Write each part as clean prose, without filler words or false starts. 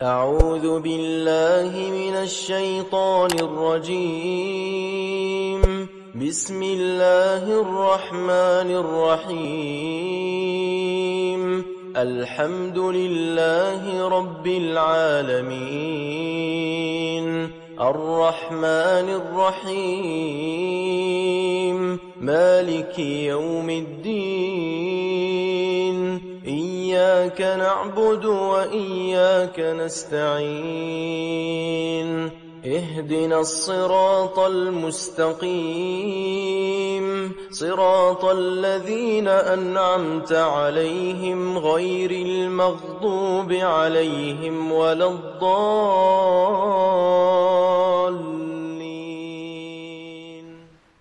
أعوذ بالله من الشيطان الرجيم. بسم الله الرحمن الرحيم. الحمد لله رب العالمين. الرحمن الرحيم. مالك يوم الدين. إياك نعبد وإياك نستعين. اهدنا الصراط المستقيم. صراط الذين أنعمت عليهم غير المغضوب عليهم ولا الضالين.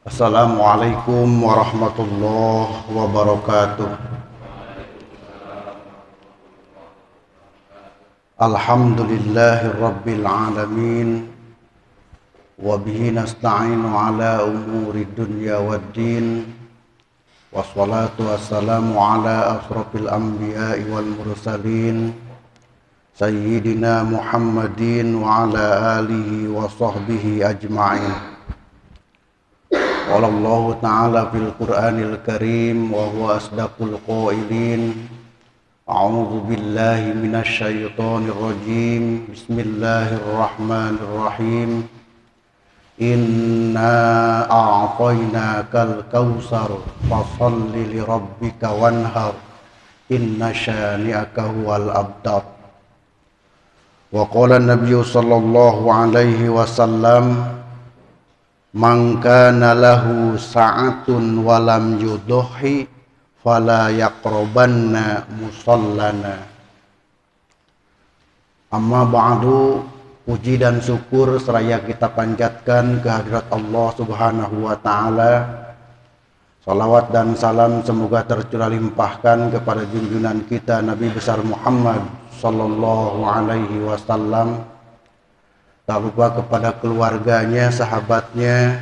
السلام عليكم ورحمة الله وبركاته. Alhamdulillahi Rabbil Alamin. Wabihi nasta'inu ala umuri dunya waddin. Wassalatu wassalamu ala asrafil anbiya'i wal mursalin Sayyidina Muhammadin wa ala alihi wa sahbihi ajma'in. Qala Allah ta'ala fil Qur'anil Karim wa huwa asdaqul qailin. A'udzu billahi minasy syaithanir rajim. Bismillahirrahmanirrahim. Inna a'tainakal kautsar fasholli lirabbika wanhar. Inna syani'aka huwal abtar. Wa qala an-nabiyyu sallallahu alaihi wasallam, man kana lahu sa'atun wa lam yudhi fala yaqrabanna musallana. Amma ba'du, puji dan syukur seraya kita panjatkan kehadirat Allah Subhanahu wa taala. Salawat dan salam semoga tercurah limpahkan kepada junjungan kita Nabi besar Muhammad sallallahu alaihi wasallam. Tak lupa kepada keluarganya, sahabatnya,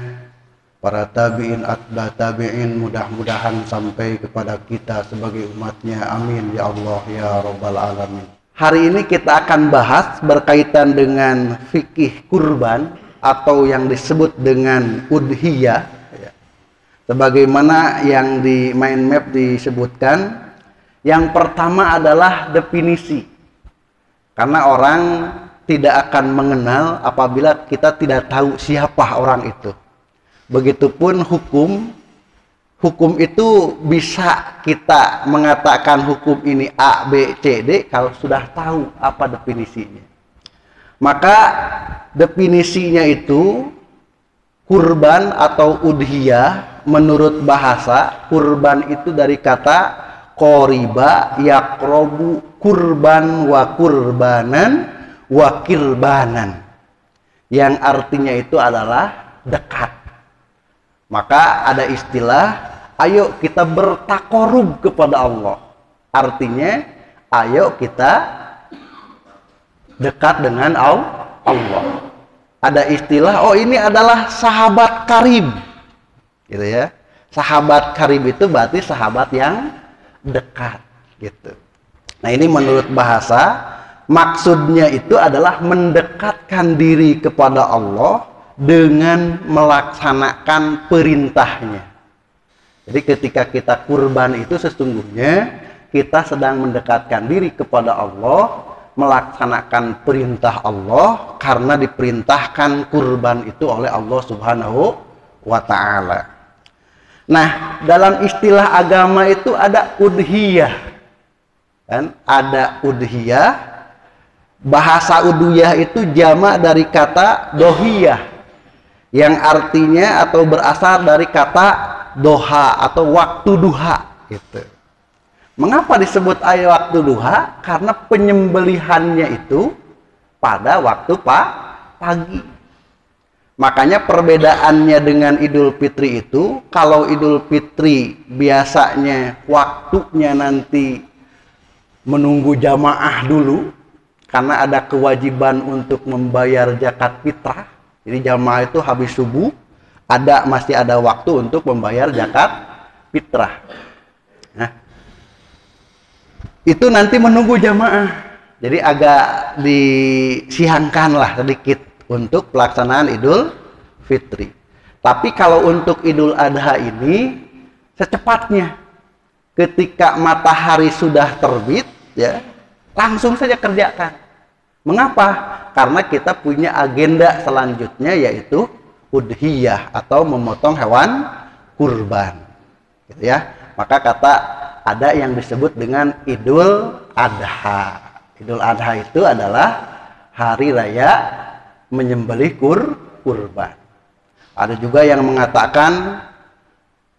para tabi'in, atba tabi'in, mudah-mudahan sampai kepada kita sebagai umatnya. Amin ya Allah ya Rabbal Alamin. Hari ini kita akan bahas berkaitan dengan fikih kurban atau yang disebut dengan udhiyah. Sebagaimana yang di mind map disebutkan, yang pertama adalah definisi. Karena orang tidak akan mengenal apabila kita tidak tahu siapa orang itu. Begitupun hukum itu bisa kita mengatakan hukum ini A, B, C, D kalau sudah tahu apa definisinya. Maka definisinya itu kurban atau udhiyah, menurut bahasa kurban itu dari kata qoriba yaqrobu, kurban wa kurbanan wa kirbanan, yang artinya itu adalah dekat. Maka ada istilah, ayo kita bertakorub kepada Allah. Artinya, ayo kita dekat dengan Allah. Ada istilah, oh ini adalah sahabat karib. Gitu ya. Sahabat karib itu berarti sahabat yang dekat. Gitu. Nah ini menurut bahasa, maksudnya itu adalah mendekatkan diri kepada Allah dengan melaksanakan perintahnya. Jadi ketika kita kurban itu sesungguhnya kita sedang mendekatkan diri kepada Allah, melaksanakan perintah Allah karena diperintahkan kurban itu oleh Allah Subhanahu wa ta'ala. Nah, dalam istilah agama itu ada udhiyah. Kan? Ada udhiyah. Bahasa udhiyah itu jamak dari kata dohiyah, yang artinya atau berasal dari kata doha atau waktu duha gitu. Mengapa disebut ayat waktu duha? Karena penyembelihannya itu pada waktu pagi. Makanya perbedaannya dengan Idul Fitri itu, kalau Idul Fitri biasanya waktunya nanti menunggu jamaah dulu karena ada kewajiban untuk membayar zakat fitrah. Jadi jamaah itu habis subuh masih ada waktu untuk membayar zakat fitrah. Nah, itu nanti menunggu jamaah. Jadi agak disiangkan lah sedikit untuk pelaksanaan Idul Fitri. Tapi kalau untuk Idul Adha ini secepatnya, ketika matahari sudah terbit, ya langsung saja kerjakan. Mengapa? Karena kita punya agenda selanjutnya, yaitu udhiyah atau memotong hewan kurban, gitu ya. Maka kata ada yang disebut dengan Idul Adha. Idul Adha itu adalah hari raya menyembelih kurban. Ada juga yang mengatakan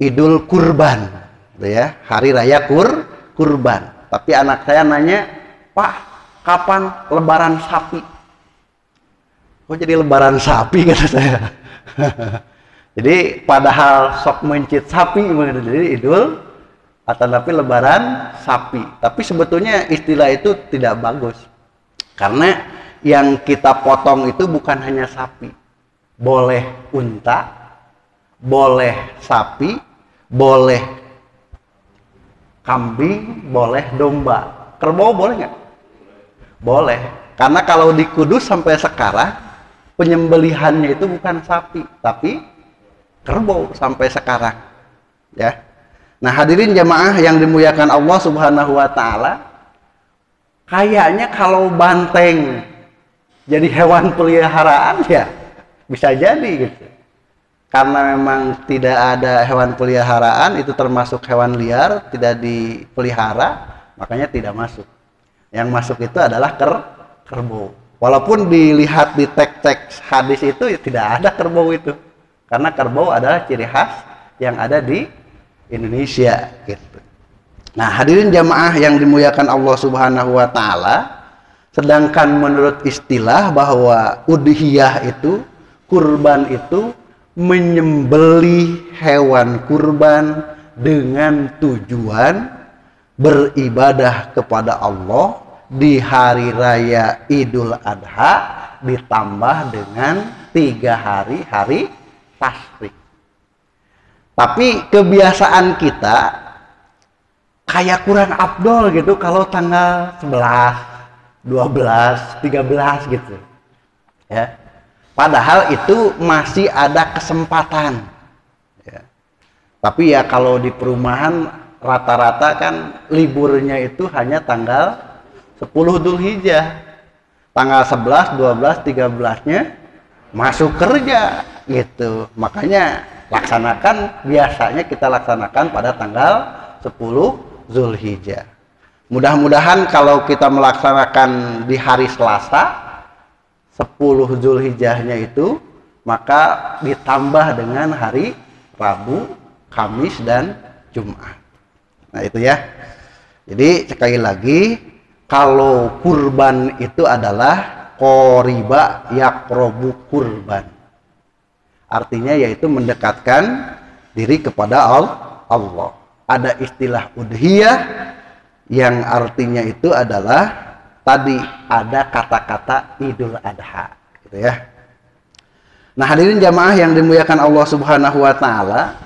Idul Kurban, gitu ya, hari raya kurban. Tapi anak saya nanya, Pak, kapan Lebaran sapi? Kok jadi Lebaran sapi, kata saya. Jadi padahal sok mencit sapi, jadi Idul atau tapi Lebaran sapi. Tapi sebetulnya istilah itu tidak bagus, karena yang kita potong itu bukan hanya sapi, boleh unta, boleh sapi, boleh kambing, boleh domba. Kerbau boleh nggak? Boleh, karena kalau di Kudus sampai sekarang penyembelihannya itu bukan sapi, tapi kerbau sampai sekarang, ya. Nah, hadirin jamaah yang dimuliakan Allah Subhanahu wa taala, kayaknya kalau banteng jadi hewan peliharaan ya bisa jadi gitu. Karena memang tidak ada hewan peliharaan, itu termasuk hewan liar, tidak dipelihara, makanya tidak masuk. Yang masuk itu adalah kerbau. Walaupun dilihat di teks-teks hadis itu ya, tidak ada kerbau itu. Karena kerbau adalah ciri khas yang ada di Indonesia gitu. Nah, hadirin jamaah yang dimuliakan Allah Subhanahu wa taala, sedangkan menurut istilah bahwa udhiyah itu, kurban itu menyembelih hewan kurban dengan tujuan beribadah kepada Allah di hari raya Idul Adha, ditambah dengan 3 hari tasyrik. Tapi kebiasaan kita kayak kurang afdol gitu kalau tanggal 11, 12, 13 gitu. Ya. Padahal itu masih ada kesempatan. Ya. Tapi ya kalau di perumahan rata-rata kan liburnya itu hanya tanggal 10 Dzulhijjah. Tanggal 11, 12, 13-nya masuk kerja gitu. Makanya biasanya kita laksanakan pada tanggal 10 Dzulhijjah. Mudah-mudahan kalau kita melaksanakan di hari Selasa 10 Dzulhijjahnya itu, maka ditambah dengan hari Rabu, Kamis, dan Jumat. Nah itu ya. Jadi sekali lagi, kalau kurban itu adalah qoriba yaqrobu kurban. Artinya yaitu mendekatkan diri kepada Allah. Ada istilah udhiyah yang artinya itu adalah tadi ada kata-kata Idul Adha, gitu ya. Nah, hadirin jamaah yang dimuliakan Allah Subhanahu wa taala,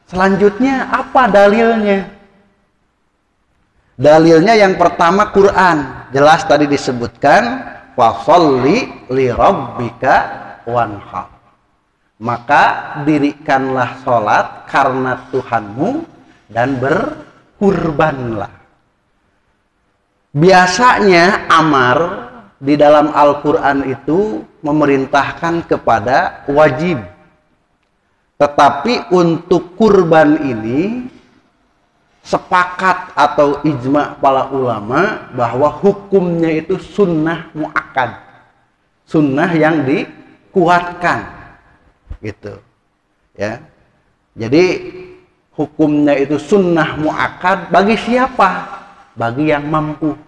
selanjutnya apa dalilnya? Dalilnya yang pertama Quran. Jelas tadi disebutkan fasholli li rabbika wanhar. Maka dirikanlah sholat karena Tuhanmu dan berkurbanlah. Biasanya amar di dalam Al-Quran itu memerintahkan kepada wajib. Tetapi untuk kurban ini sepakat atau ijma para ulama bahwa hukumnya itu sunnah muakkad. Sunnah yang dikuatkan. Gitu ya, jadi hukumnya itu sunnah muakkad bagi siapa? Bagi yang mampu.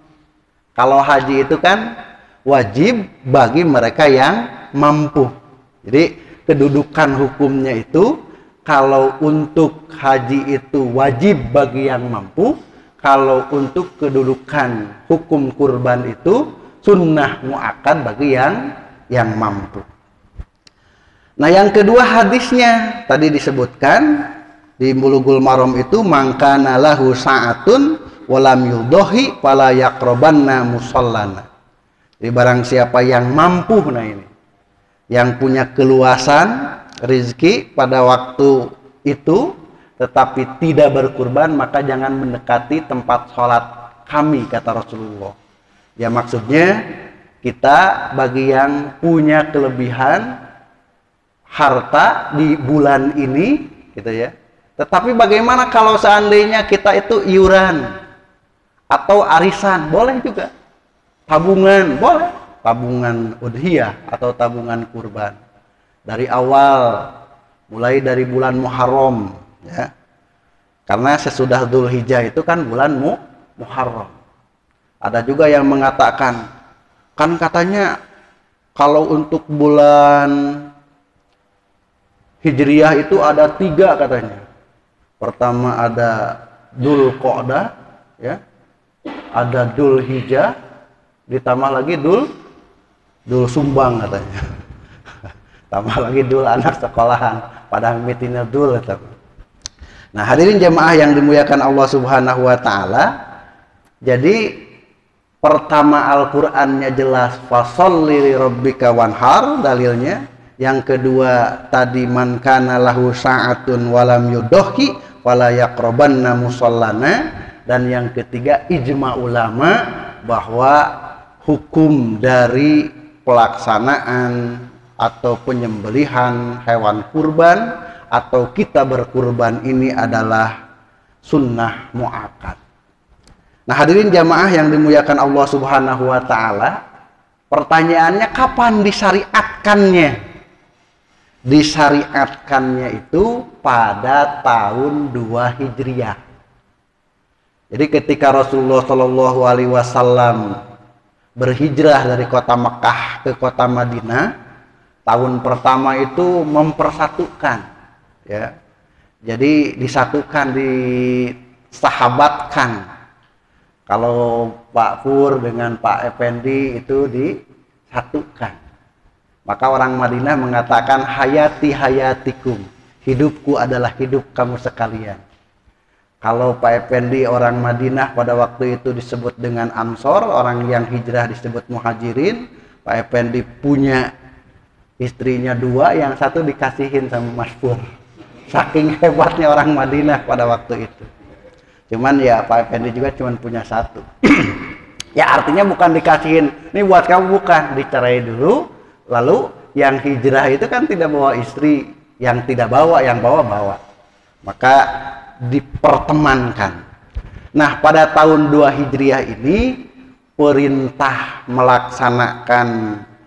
Kalau haji itu kan wajib bagi mereka yang mampu. Jadi kedudukan hukumnya itu, kalau untuk haji itu wajib bagi yang mampu, kalau untuk kedudukan hukum kurban itu sunnah muakkad bagi yang mampu. Nah, yang kedua hadisnya tadi disebutkan di Bulughul Maram itu, mangkana lahu sa'atun walam yudhi fala yaqrabanna musallana. Jadi barang siapa yang mampu, nah ini, yang punya keluasan rezeki pada waktu itu, tetapi tidak berkurban, maka jangan mendekati tempat sholat kami, kata Rasulullah. Ya maksudnya kita bagi yang punya kelebihan harta di bulan ini, gitu ya. Tetapi bagaimana kalau seandainya kita itu iuran atau arisan, boleh juga. Tabungan, boleh. Tabungan udhiyah atau tabungan kurban. Dari awal, mulai dari bulan Muharram, ya. Karena sesudah Dzulhijjah itu kan bulan Muharram. Ada juga yang mengatakan, kan katanya kalau untuk bulan Hijriyah itu ada 3 katanya. Pertama ada Dzulqa'dah, ya. Ada Dzulhijjah, ditambah lagi Dzul Sumbang katanya. Tambah lagi Dzul anak sekolahan, pada mitina Dzul. Nah, hadirin jemaah yang dimuliakan Allah Subhanahu wa taala. Jadi pertama Al-Qur'annya jelas fasholli li rabbika wanhar, dalilnya. Yang kedua tadi man kana lahu sa'atun walam yudhi wala yaqrabanna musallana, dan yang ketiga ijma ulama bahwa hukum dari pelaksanaan atau penyembelihan hewan kurban atau kita berkurban ini adalah sunnah muakkad. Nah, hadirin jamaah yang dimuliakan Allah Subhanahu wa taala, pertanyaannya kapan disyariatkannya? Disyariatkannya itu pada tahun 2 Hijriah. Jadi ketika Rasulullah Shallallahu alaihi wasallam berhijrah dari kota Mekah ke kota Madinah, tahun pertama itu mempersatukan, ya. Jadi disatukan, disahabatkan. Kalau Pak Pur dengan Pak Effendi itu disatukan. Maka orang Madinah mengatakan hayati hayatikum, hidupku adalah hidup kamu sekalian. Kalau Pak Effendi orang Madinah pada waktu itu disebut dengan Ansor, orang yang hijrah disebut Muhajirin. Pak Effendi punya istrinya 2, yang satu dikasihin sama Mas Pur. Saking hebatnya orang Madinah pada waktu itu. Cuman ya Pak Effendi juga cuman punya 1. Ya artinya bukan dikasihin, ini buat kamu, bukan, dicerai dulu. Lalu yang hijrah itu kan tidak bawa istri, yang tidak bawa, yang bawa. Maka dipertemankan. Nah, pada tahun 2 Hijriah ini perintah melaksanakan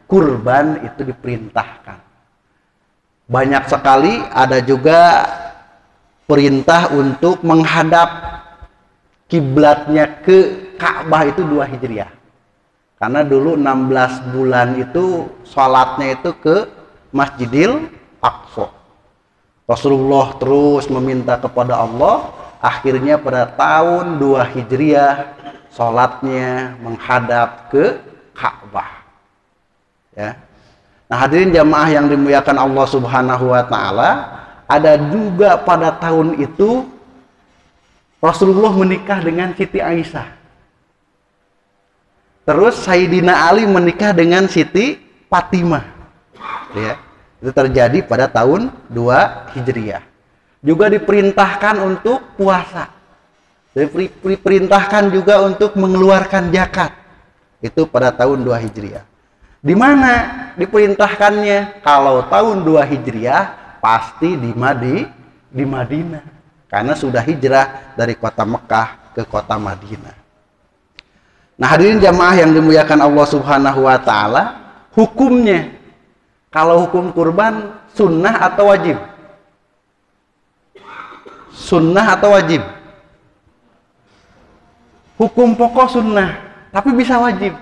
kurban itu diperintahkan. Banyak sekali, ada juga perintah untuk menghadap kiblatnya ke Ka'bah itu 2 Hijriah. Karena dulu 16 bulan itu sholatnya itu ke Masjidil Aqsa. Rasulullah terus meminta kepada Allah, akhirnya pada tahun 2 Hijriah sholatnya menghadap ke Ka'bah. Ya. Nah, hadirin jamaah yang dimuliakan Allah Subhanahu wa taala, ada juga pada tahun itu Rasulullah menikah dengan Siti Aisyah. Terus Sayyidina Ali menikah dengan Siti Fatimah. Ya. Itu terjadi pada tahun 2 Hijriah. Juga diperintahkan untuk puasa. Diperintahkan juga untuk mengeluarkan zakat. Itu pada tahun 2 Hijriah. Di mana diperintahkannya? Kalau tahun 2 Hijriah pasti di Madinah. Karena sudah hijrah dari kota Mekah ke kota Madinah. Nah, hadirin jamaah yang dimuliakan Allah Subhanahu wa taala, hukumnya kalau hukum kurban sunnah atau wajib? Sunnah atau wajib? Hukum pokok sunnah, tapi bisa wajib.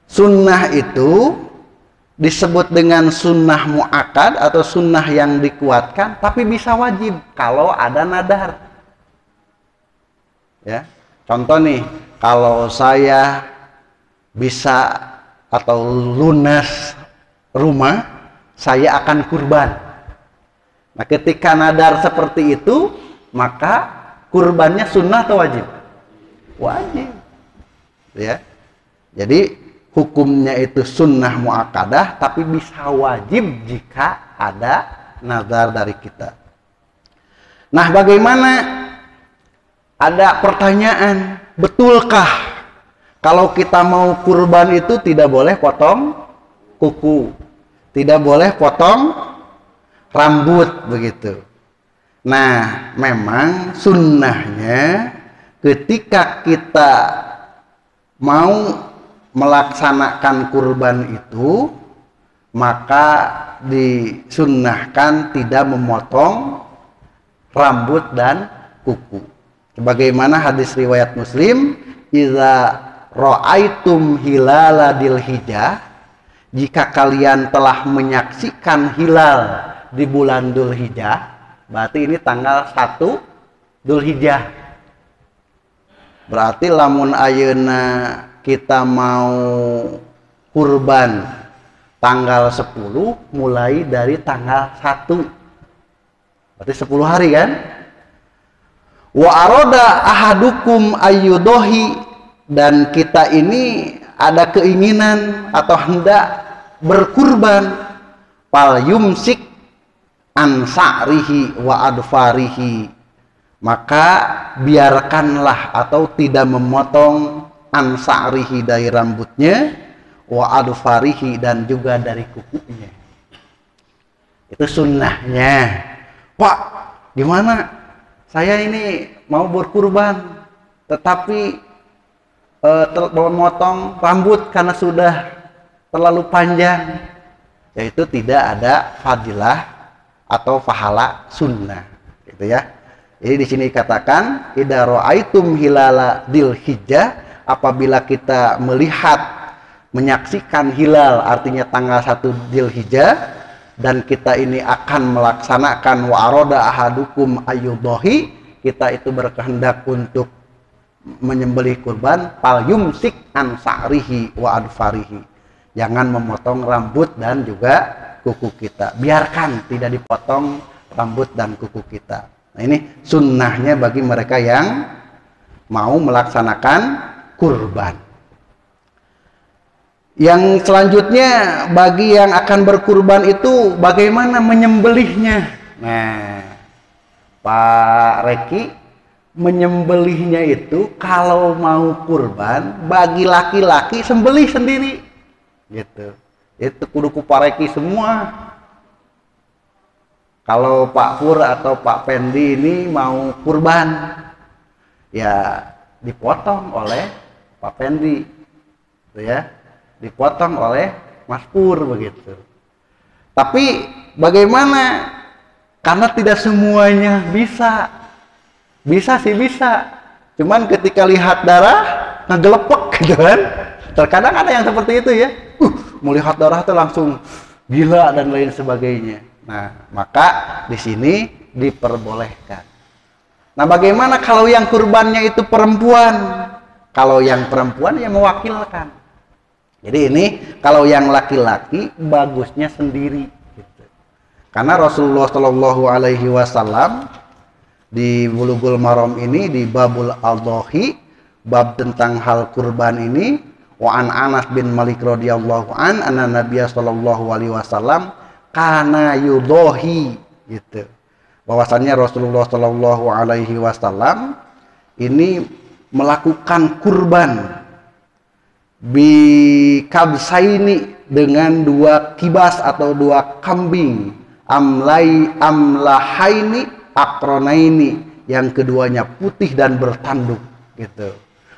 Sunnah itu disebut dengan sunnah muakkad atau sunnah yang dikuatkan, tapi bisa wajib kalau ada nadar. Ya, contoh nih, kalau saya bisa atau lunas rumah, saya akan kurban. Nah, ketika nadar seperti itu, maka kurbannya sunnah atau wajib? Wajib. Ya. Jadi hukumnya itu sunnah muakkadah, tapi bisa wajib jika ada nazar dari kita. Nah, bagaimana? Ada pertanyaan, betulkah kalau kita mau kurban itu tidak boleh potong kuku, tidak boleh potong rambut begitu? Nah, memang sunnahnya ketika kita mau melaksanakan kurban itu, maka disunnahkan tidak memotong rambut dan kuku. Sebagaimana hadis riwayat Muslim, "Idza ra'aitum hilala dzulhijjah," jika kalian telah menyaksikan hilal di bulan Dzulhijjah, berarti ini tanggal 1 Dzulhijjah. Berarti lamun ayeuna kita mau kurban tanggal 10, mulai dari tanggal 1. Berarti 10 hari kan? Wa aroda ahadukum ayyudohi, dan kita ini ada keinginan atau hendak berkurban, fal yumsik an sa'rihi wa adfarihi, maka biarkanlah atau tidak memotong an sa'rihi dari rambutnya, wa adfarihi dan juga dari kukunya. Itu sunnahnya. Pak, gimana? Saya ini mau berkurban, tetapi memotong rambut karena sudah terlalu panjang. Yaitu tidak ada fadilah atau pahala sunnah, gitu ya. Jadi di sini katakan, idza ra'aitum hilala dzulhijjah, apabila kita melihat, menyaksikan hilal, artinya tanggal 1 Dzulhijjah, dan kita ini akan melaksanakan wa aroda ahadukum ayyudohi, kita itu berkehendak untuk menyembelih kurban, fal yumsik an sa'rihi wa adfarihi, jangan memotong rambut dan juga kuku kita, biarkan tidak dipotong rambut dan kuku kita. Nah, ini sunnahnya bagi mereka yang mau melaksanakan kurban. Yang selanjutnya, bagi yang akan berkurban itu bagaimana menyembelihnya. Nah, Pak Reki, menyembelihnya itu kalau mau kurban, bagi laki-laki sembelih sendiri gitu. Itu kudu ku Pak Reki semua. Kalau Pak Pur atau Pak Pendi ini mau kurban, ya dipotong oleh Pak Pendi, gitu ya, dipotong oleh Mas Pur begitu. Tapi bagaimana? Karena tidak semuanya bisa. Bisa sih bisa. Cuman ketika lihat darah ngegelepek gitu kan. Terkadang ada yang seperti itu ya. Melihat darah itu langsung gila dan lain sebagainya. Nah, maka di sini diperbolehkan. Nah, bagaimana kalau yang kurbannya itu perempuan? Kalau yang perempuan ya mewakilkan. Jadi ini kalau yang laki-laki bagusnya sendiri gitu. Karena Rasulullah Shallallahu alaihi wasallam di Bulughul Maram ini, di Babul Adhahi, bab tentang hal kurban ini, wa an Anas bin Malik radhiyallahu an anna Nabiy sallallahu alaihi wasallam kana yudohi gitu. Bahwasannya Rasulullah Shallallahu alaihi wasallam ini melakukan kurban bi kabsaini, dengan 2 kibas atau 2 kambing, amlahaini akronaini, yang keduanya putih dan bertanduk gitu.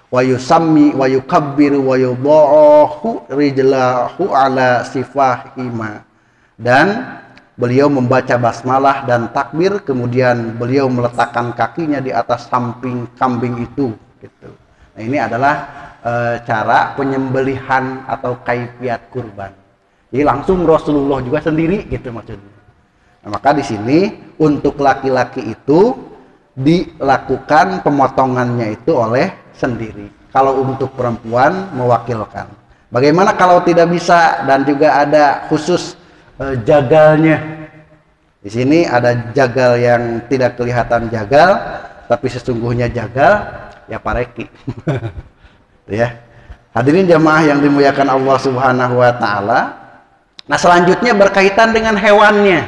Wa yusammi wa yukabbiru wa yudha'u rijlahu ala sifahima, dan beliau membaca basmalah dan takbir, kemudian beliau meletakkan kakinya di atas samping kambing itu gitu. Nah, ini adalah cara penyembelihan atau kaifiat kurban. Jadi langsung Rasulullah juga sendiri gitu maksudnya. Nah, maka di sini untuk laki-laki itu dilakukan pemotongannya itu oleh sendiri. Kalau untuk perempuan mewakilkan. Bagaimana kalau tidak bisa dan juga ada khusus jagalnya? Di sini ada jagal yang tidak kelihatan jagal, tapi sesungguhnya jagal, ya Pak Reki. Ya. Hadirin jamaah yang dimuliakan Allah Subhanahu wa taala. Nah, selanjutnya berkaitan dengan hewannya.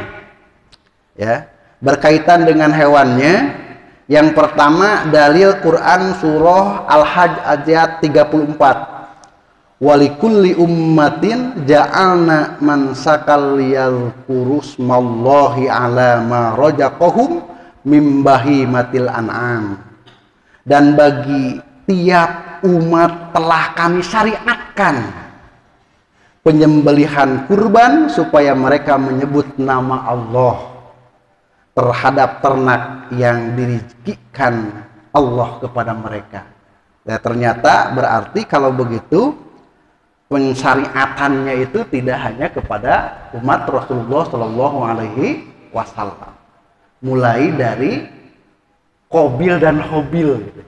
Ya, berkaitan dengan hewannya. Yang pertama dalil Quran surah Al-Hajj ayat 34. Walikulli ummatin ja'alna mansakal liyadhkuru smallahi ala ma razaqahum mim bahimatil an'am. Dan bagi tiap umat telah kami syariatkan penyembelihan kurban supaya mereka menyebut nama Allah terhadap ternak yang dirizkikan Allah kepada mereka. Ya, ternyata berarti kalau begitu pensyariatannya itu tidak hanya kepada umat Rasulullah Shallallahu Alaihi Wasallam, mulai dari Qabil dan Habil gitu.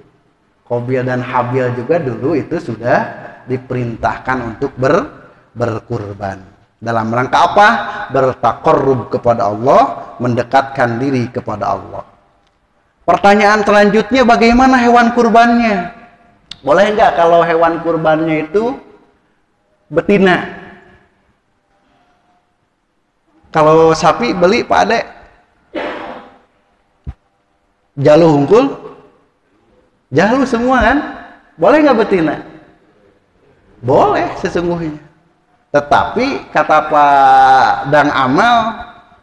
Qabil dan Habil juga dulu itu sudah diperintahkan untuk berkurban. Dalam rangka apa? Bertaqarrub kepada Allah, mendekatkan diri kepada Allah. Pertanyaan selanjutnya, bagaimana hewan kurbannya? Boleh nggak kalau hewan kurbannya itu betina? Kalau sapi beli Pak Ade, jalu hungkul, jalu semua kan? Boleh nggak betina? Boleh sesungguhnya. Tetapi kata Pak Dang Amal,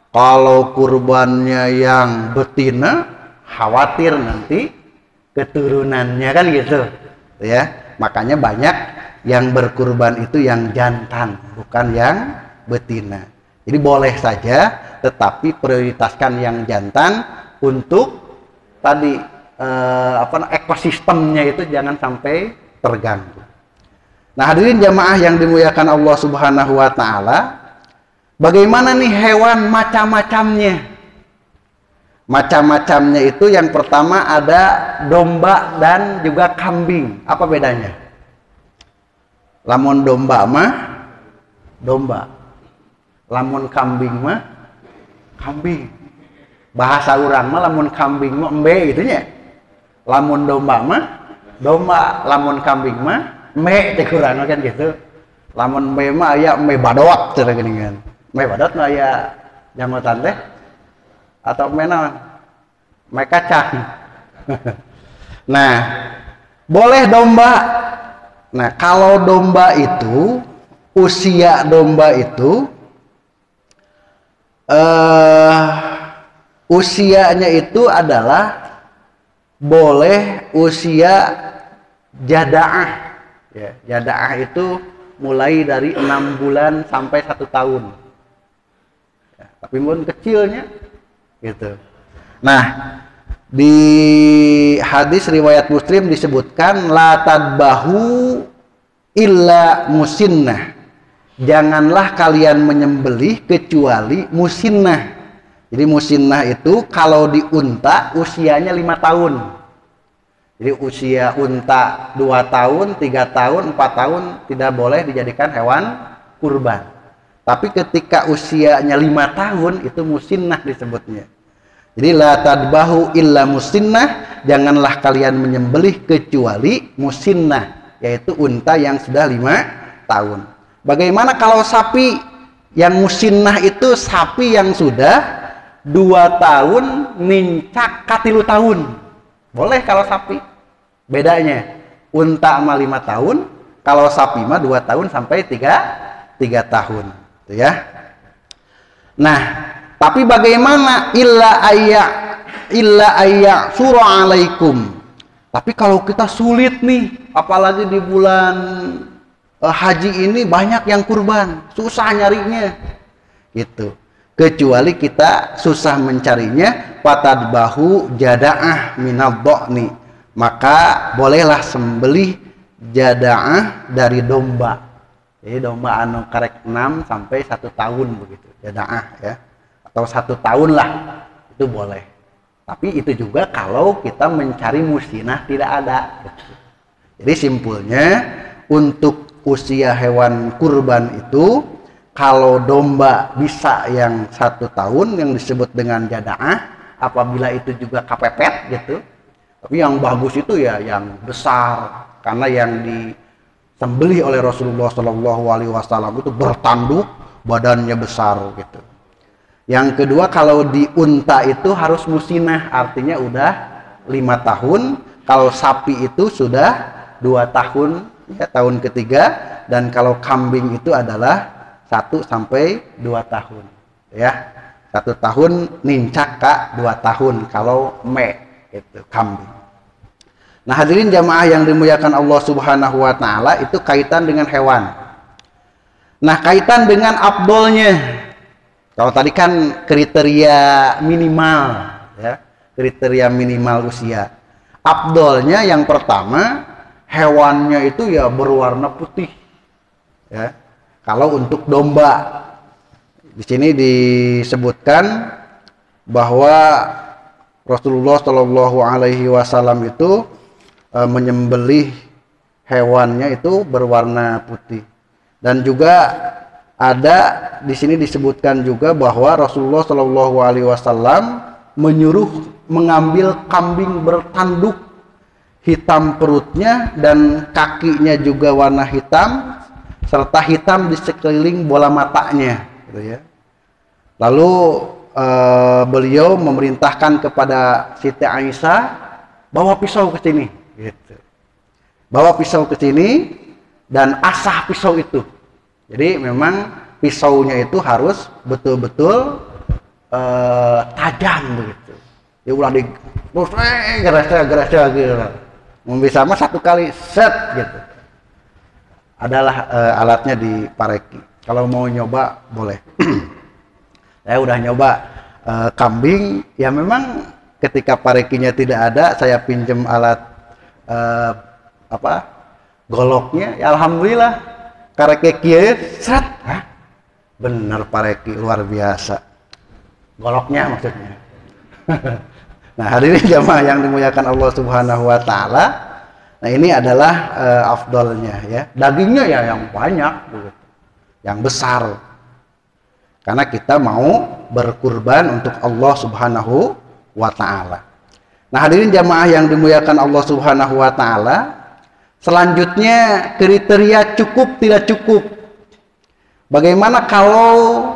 kalau kurbannya yang betina, khawatir nanti keturunannya kan gitu, ya. Makanya banyak yang berkurban itu yang jantan, bukan yang betina. Jadi boleh saja, tetapi prioritaskan yang jantan untuk tadi ekosistemnya itu jangan sampai terganggu. Nah, hadirin jamaah yang dimuliakan Allah Subhanahu wa taala, bagaimana nih hewan macam-macamnya? Macam-macamnya itu yang pertama ada domba dan juga kambing. Apa bedanya? Lamun domba mah domba. Lamun kambing mah kambing. Bahasa urang mah lamun kambing mah embe gitu nya. Lamun domba mah domba, lamun kambing mah me teh kurang kan gitu. Lamun me mah aya me badot teh geuningan. Me badot mah aya janggotan teh atau me naon? Me kacang. Nah, boleh domba. Nah, kalau domba itu usia domba itu usianya itu adalah boleh usia jadaah. Ya, jadaah itu mulai dari 6 bulan sampai 1 tahun. Ya, tapi pun kecilnya gitu. Nah, di hadis riwayat Muslim disebutkan la tadbahu illa musinnah. Janganlah kalian menyembelih kecuali musinnah. Jadi musinnah itu kalau di unta usianya 5 tahun. Jadi usia unta 2 tahun, 3 tahun, 4 tahun tidak boleh dijadikan hewan kurban. Tapi ketika usianya 5 tahun itu musinnah disebutnya. Jadi la tadbahu illa musinnah, janganlah kalian menyembelih kecuali musinnah, yaitu unta yang sudah 5 tahun. Bagaimana kalau sapi? Yang musinnah itu sapi yang sudah 2 tahun nincak ka 3 tahun. Boleh kalau sapi. Bedanya unta sama 5 tahun, kalau sapi mah 2 tahun sampai 3 tahun, gitu ya. Nah, tapi bagaimana illa ayya surah alaikum. Tapi kalau kita sulit nih, apalagi di bulan haji ini banyak yang kurban, susah nyarinya. Gitu. Kecuali kita susah mencarinya, fatadbahu jadaah minad dhani. Maka bolehlah sembelih jadaah dari domba. Jadi domba anu karek 6 sampai 1 tahun begitu, jadaah ya. Atau 1 tahun lah, itu boleh. Tapi itu juga kalau kita mencari musinnah tidak ada. Jadi simpulnya untuk usia hewan kurban itu, kalau domba bisa yang 1 tahun yang disebut dengan jadaah, apabila itu juga kepepet gitu. Tapi yang bagus itu ya yang besar, karena yang disembelih oleh Rasulullah Shallallahu Alaihi Wasallam itu bertanduk, badannya besar gitu. Yang kedua, kalau di unta itu harus musinah, artinya udah 5 tahun. Kalau sapi itu sudah 2 tahun, ya, tahun ketiga. Dan kalau kambing itu adalah 1 sampai 2 tahun, ya. 1 tahun nincak kak 2 tahun kalau itu kambing. Nah hadirin jamaah yang dimuliakan Allah Subhanahu Wa Taala, itu kaitan dengan hewan. Nah kaitan dengan afdolnya. Kalau tadi kan kriteria minimal, ya, kriteria minimal usia. Afdolnya yang pertama, hewannya itu ya berwarna putih, ya. Kalau untuk domba, di sini disebutkan bahwa Rasulullah Shallallahu Alaihi Wasallam itu menyembelih hewannya itu berwarna putih. Dan juga ada di sini disebutkan juga bahwa Rasulullah Shallallahu Alaihi Wasallam menyuruh mengambil kambing bertanduk, hitam perutnya dan kakinya juga warna hitam, serta hitam di sekeliling bola matanya, gitu ya. Lalu beliau memerintahkan kepada Siti Aisyah, bawa pisau ke sini, gitu. Bawa pisau ke sini dan asah pisau itu. Jadi memang pisaunya itu harus betul-betul tajam begitu. Ya ulah di terus gerasa gitu. Bisa mah 1 kali set gitu. Adalah alatnya di Pareki. Kalau mau nyoba boleh. Saya udah nyoba kambing, ya memang ketika Parekinya tidak ada, saya pinjam alat goloknya. Ya alhamdulillah. Karek kieu seret, bener Pareki luar biasa. Goloknya maksudnya. Nah hadirin jamaah yang dimuliakan Allah Subhanahu Wa Taala, nah ini adalah afdolnya, ya. Dagingnya ya yang banyak, begitu, yang besar. Karena kita mau berkurban untuk Allah Subhanahu Wa Taala. Nah hadirin jamaah yang dimuliakan Allah Subhanahu Wa Taala, selanjutnya kriteria cukup tidak cukup. Bagaimana kalau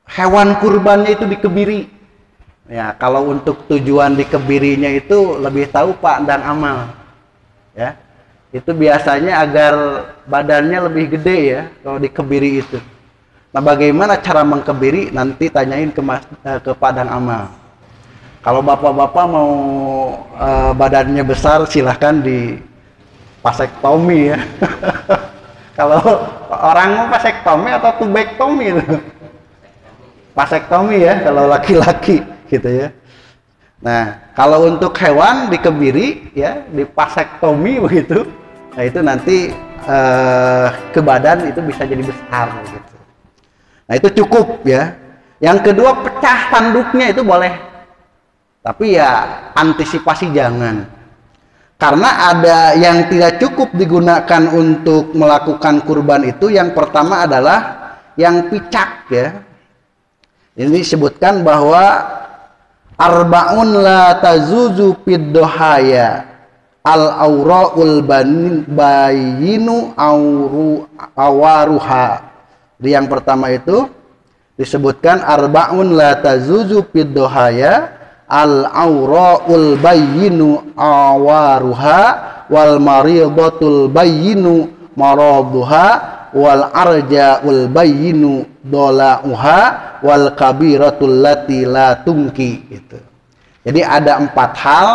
hewan kurbannya itu dikebiri? Ya, kalau untuk tujuan dikebirinya itu lebih tahu Pak dan Amal. Ya. Itu biasanya agar badannya lebih gede ya kalau dikebiri itu. Nah, bagaimana cara mengkebiri? Nanti tanyain ke Pak dan Amal. Kalau bapak-bapak mau badannya besar, silahkan di vasektomi ya. Kalau orang mau vasektomi atau tubektomi itu? Vasektomi ya, kalau laki-laki gitu ya. Nah, kalau untuk hewan dikebiri ya, di vasektomi begitu. Nah, itu nanti ke badan itu bisa jadi besar gitu. Nah, itu cukup ya. Yang kedua, pecah tanduknya itu boleh. Tapi ya antisipasi jangan. Karena ada yang tidak cukup digunakan untuk melakukan kurban itu. Yang pertama adalah yang picak ya. Ini disebutkan bahwa arba'un la tazuzu fid dohaya al-aura'ul bayinu awaruha. Jadi yang pertama itu disebutkan arba'un la tazuzu fid dohaya al-aura'ul bayyinu awaruha wal maridatul bayyinu maraduha wal arja'ul bayyinu dola'uha wal kabiratul lati la tungki gitu. Jadi ada 4 hal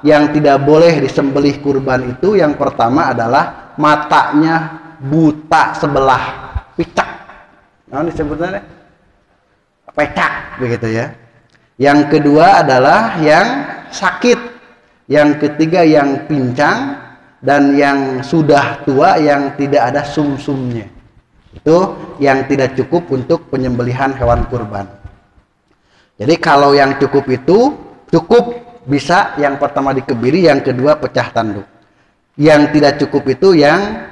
yang tidak boleh disembelih kurban itu. Yang pertama adalah matanya buta sebelah, picak. Nah, disebutnya pecak begitu ya. Yang kedua adalah yang sakit, yang ketiga yang pincang, dan yang sudah tua yang tidak ada sumsumnya. Itu yang tidak cukup untuk penyembelihan hewan kurban. Jadi kalau yang cukup itu cukup bisa yang pertama dikebiri, yang kedua pecah tanduk. Yang tidak cukup itu yang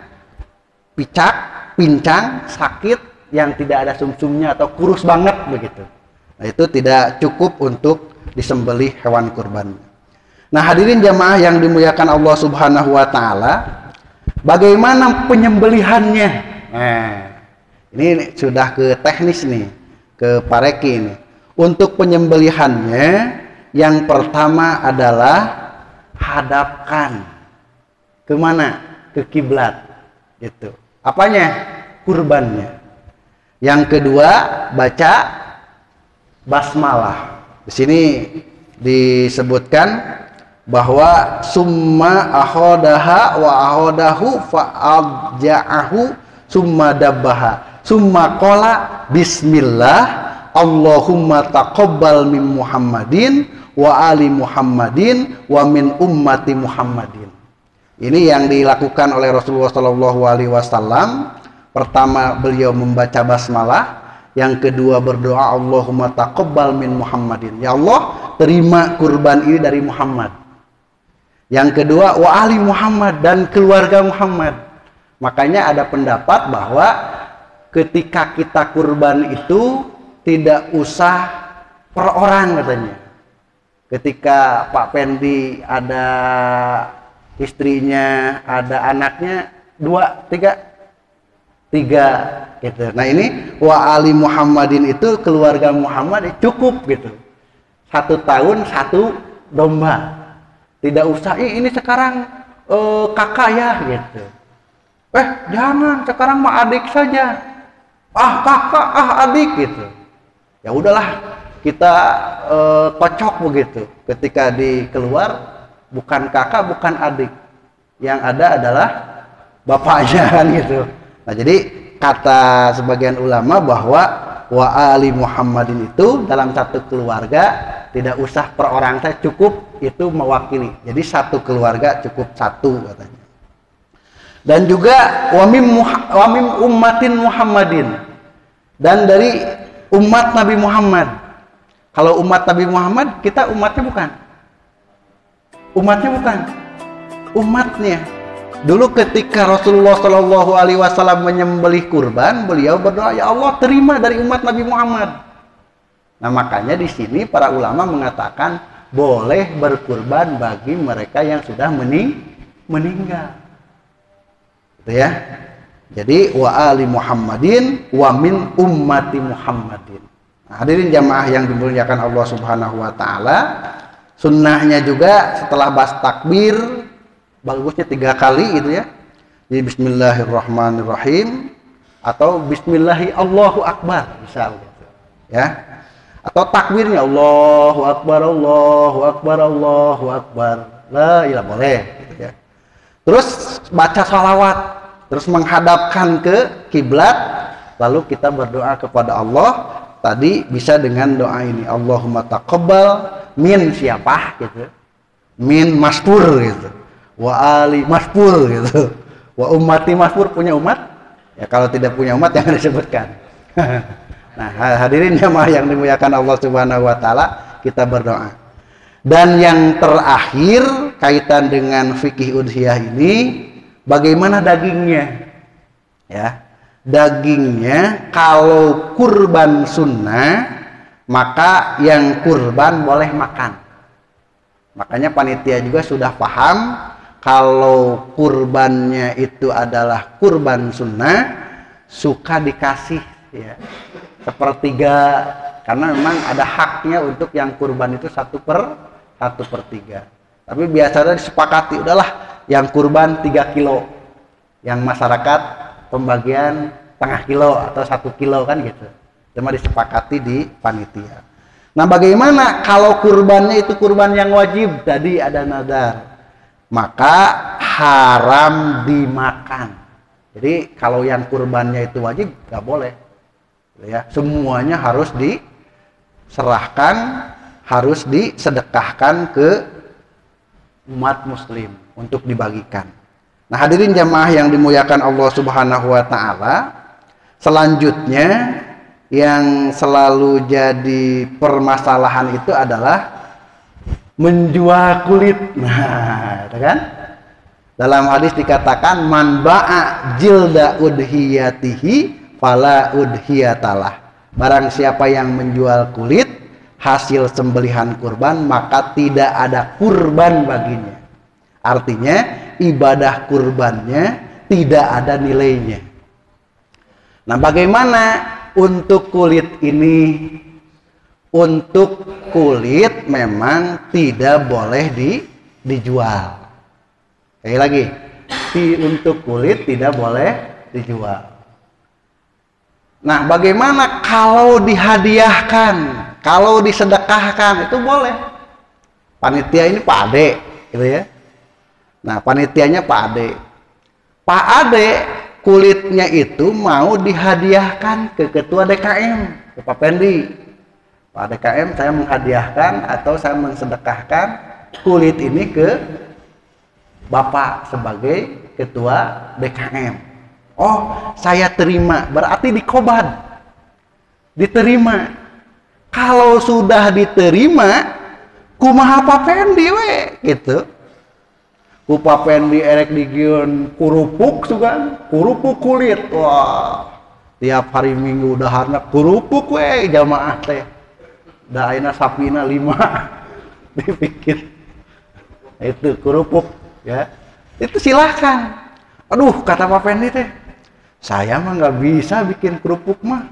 picak, pincang, sakit, yang tidak ada sumsumnya atau kurus banget begitu. Nah, itu tidak cukup untuk disembelih hewan kurban. Nah, hadirin jamaah yang dimuliakan Allah Subhanahu Wa Taala, bagaimana penyembelihannya? Nah, ini sudah ke teknis nih, ke pareki nih. Untuk penyembelihannya, yang pertama adalah hadapkan kemana? Ke kiblat, gitu. Apanya? Kurbannya. Yang kedua, baca basmalah. Di sini disebutkan bahwa summa ahodaha wa ahodahu fa'adja'ahu summa dabbaha summa qala bismillah Allahumma taqabbal min Muhammadin wa ali Muhammadin wa min ummati Muhammadin. Ini yang dilakukan oleh Rasulullah Shallallahu Alaihi Wasallam. Pertama beliau membaca basmalah, yang kedua berdoa Allahumma taqabbal min Muhammadin. Ya Allah, terima kurban ini dari Muhammad. Yang kedua wa ali Muhammad, dan keluarga Muhammad. Makanya ada pendapat bahwa ketika kita kurban itu tidak usah per orang katanya. Ketika Pak Pendi ada istrinya, ada anaknya 2, 3 gitu. Nah ini wa ali Muhammadin itu keluarga Muhammad cukup gitu. 1 tahun 1 domba. Tidak usah ini sekarang kakak ya gitu. Jangan, sekarang mah adik saja. Kakak, adik gitu. Ya udahlah, kita kocok begitu. Ketika dikeluar bukan kakak, bukan adik. Yang ada adalah bapaknya kan gitu. Nah, jadi kata sebagian ulama bahwa wa ali Muhammadin itu dalam satu keluarga tidak usah per orang, saya cukup itu mewakili. Jadi satu keluarga cukup 1 katanya. Dan juga wa mim ummatin Muhammadin, dan dari umat Nabi Muhammad. Kalau umat Nabi Muhammad, kita umatnya bukan. Umatnya. Dulu ketika Rasulullah Shallallahu Alaihi Wasallam menyembelih kurban, beliau berdoa, ya Allah terima dari umat Nabi Muhammad. Nah makanya di sini para ulama mengatakan boleh berkurban bagi mereka yang sudah meninggal. Gitu ya. Jadi wa ali Muhammadin wa min ummati Muhammadin. Nah, hadirin jamaah yang dimuliakan Allah Subhanahu wa taala, sunnahnya juga setelah bas takbir bagusnya 3 kali gitu ya. Jadi bismillahirrahmanirrahim atau bismillahi Allahu akbar bisa gitu. Ya. Atau takbirnya Allahu akbar Allahu akbar Allahu akbar. La ilaha boleh gitu ya. Terus baca shalawat, terus menghadapkan ke kiblat, lalu kita berdoa kepada Allah. Tadi bisa dengan doa ini, Allahumma taqabbal min siapa gitu, min masfur gitu, wa ali masfur gitu, wa ummati masfur, punya umat ya, kalau tidak punya umat jangan disebutkan. Nah hadirin jamaah yang dimuliakan Allah Subhanahu wa taala, kita berdoa. Dan yang terakhir kaitan dengan fikih udhiyah ini, bagaimana dagingnya? Ya, dagingnya kalau kurban sunnah, maka yang kurban boleh makan. Makanya panitia juga sudah paham kalau kurbannya itu adalah kurban sunnah, suka dikasih ya 1/3, karena memang ada haknya untuk yang kurban itu 1/3. Tapi biasanya disepakati, udahlah yang kurban 3 kilo, yang masyarakat pembagian setengah kilo atau 1 kilo kan gitu. Cuma disepakati di panitia. Nah bagaimana kalau kurbannya itu kurban yang wajib, tadi ada nadar, maka haram dimakan. Jadi kalau yang kurbannya itu wajib nggak boleh ya, semuanya harus diserahkan, harus disedekahkan ke umat muslim untuk dibagikan. Nah hadirin jamaah yang dimuliakan Allah Subhanahu wa taala, selanjutnya yang selalu jadi permasalahan itu adalah menjual kulit. Nah, itu kan? Dalam hadis dikatakan man ba'a jilda udhiyatihi fala udhiyatalah. Barang siapa yang menjual kulit hasil sembelihan kurban, maka tidak ada kurban baginya. Artinya ibadah kurbannya tidak ada nilainya. Nah, bagaimana untuk kulit ini? Untuk kulit memang tidak boleh dijual. Sekali lagi, untuk kulit tidak boleh dijual. Nah, bagaimana kalau dihadiahkan, kalau disedekahkan, itu boleh. Panitia ini Pak Ade, gitu ya. Nah, panitianya Pak Ade. Pak Ade kulitnya itu mau dihadiahkan ke ketua DKM, ke Pak Pendi. Pak DKM, saya menghadiahkan atau saya mensedekahkan kulit ini ke Bapak sebagai ketua DKM. Oh, saya terima, berarti dikobat, diterima. Kalau sudah diterima, kumaha Pak Pendi we, gitu. Ku Pak Pendi erek digiun kurupuk juga, kurupuk kulit. Wah, tiap hari Minggu udah harna kurupuk we jamaah teh. Da ayeuna sapina 5 dibikin. Itu kurupuk ya. Itu silahkan. Aduh, kata Pak Pendi teh, saya mah nggak bisa bikin kerupuk mah.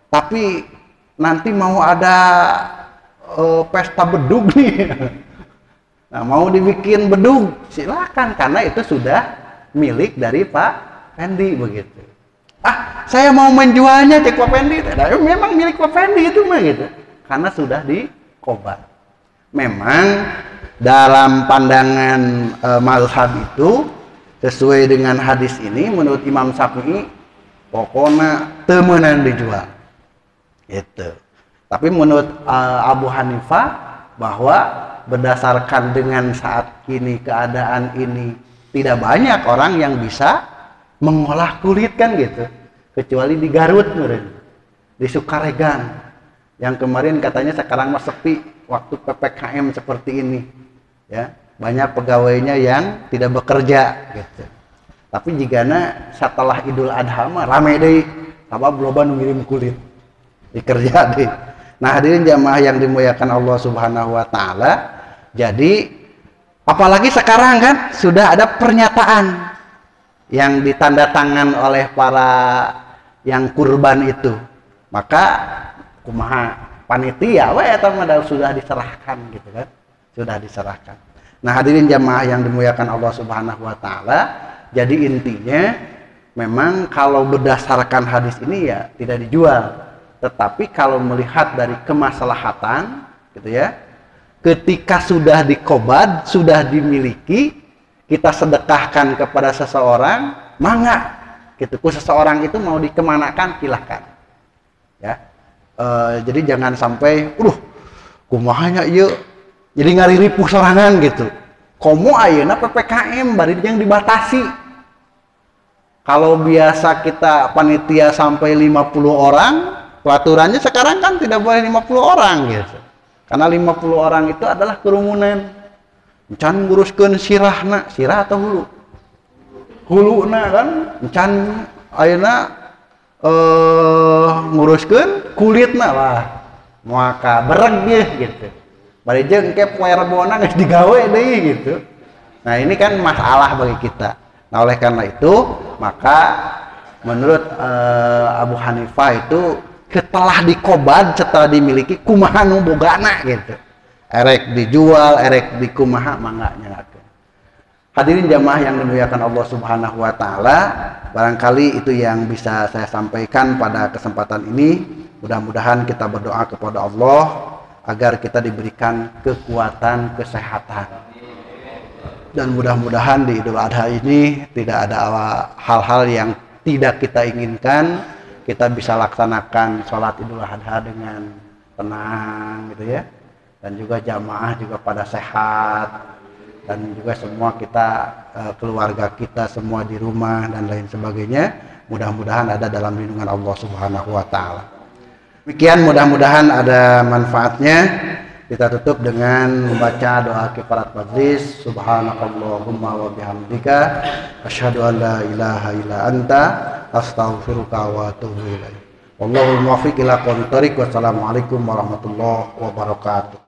Tapi nanti mau ada pesta bedug nih. Nah, mau dibikin bedug, silakan karena itu sudah milik dari Pak Pendi begitu. Ah, saya mau menjualnya cek Pak Pendi. Nah, memang milik Pak Pendi itu mah gitu. Karena sudah dikobat. Memang dalam pandangan mazhab itu sesuai dengan hadis ini menurut Imam Syafi'i pokoknya temenan dijual. Itu. Tapi menurut Abu Hanifah bahwa berdasarkan dengan saat ini keadaan ini tidak banyak orang yang bisa mengolah kulit kan gitu. Kecuali di Garut meren, di Sukaregang. Yang kemarin katanya sekarang mah sepi waktu PPKM seperti ini. Ya, banyak pegawainya yang tidak bekerja gitu. Tapi jigana setelah Idul Adha mah rame deui, sabab loba nu ngirim kulit. Dikerja deh. Nah, hadirin jamaah yang dimuliakan Allah Subhanahu wa taala, jadi apalagi sekarang kan sudah ada pernyataan yang ditandatangan oleh para yang kurban itu. Maka kumaha panitia we eta mah sudah diserahkan gitu kan. Sudah diserahkan. Nah, hadirin jamaah yang dimuliakan Allah Subhanahu wa taala, jadi intinya memang kalau berdasarkan hadis ini ya tidak dijual. Tetapi kalau melihat dari kemaslahatan gitu ya, ketika sudah dikobat, sudah dimiliki, kita sedekahkan kepada seseorang, mangga gitu. Seseorang itu mau dikemanakan silahkan ya. Jadi jangan sampai kumahanya ieu jadi ngariripuh sorangan gitu. Komo ayeuna PPKM bari yang dibatasi. Kalau biasa kita panitia sampai 50 orang, peraturannya sekarang kan tidak boleh 50 orang gitu. Karena 50 orang itu adalah kerumunan. Encan nguruskeun sirahna, sirah atau hulu? Huluna kan encan ayeuna nguruskeun kulitna lah. Maka bereg ge gitu. Bari jeung ke poe rebona geus digawe deui gitu. Nah, ini kan masalah bagi kita. Nah, oleh karena itu, maka menurut Abu Hanifah itu setelah dikobat, setelah dimiliki kumaha nu bogana gitu. Erek dijual, erek dikumaha mangga nyalakeun. Hadirin jamaah yang dimuliakan Allah Subhanahu wa taala, barangkali itu yang bisa saya sampaikan pada kesempatan ini. Mudah-mudahan kita berdoa kepada Allah agar kita diberikan kekuatan, kesehatan. Dan mudah-mudahan di Idul Adha ini tidak ada hal-hal yang tidak kita inginkan. Kita bisa laksanakan sholat Idul Adha dengan tenang gitu ya. Dan juga jamaah juga pada sehat. Dan juga semua kita, keluarga kita semua di rumah dan lain sebagainya. Mudah-mudahan ada dalam lindungan Allah Subhanahu wa taala. Demikian, mudah-mudahan ada manfaatnya. Kita tutup dengan membaca doa kifarat majlis. Subhanakallahumma wa bihamdika asyhadu an la ilaha illa anta astaghfiruka wa atubu ilaik. Wallahul muwaffiq ila aqwamit thoriq. Wassalamualaikum warahmatullahi wabarakatuh.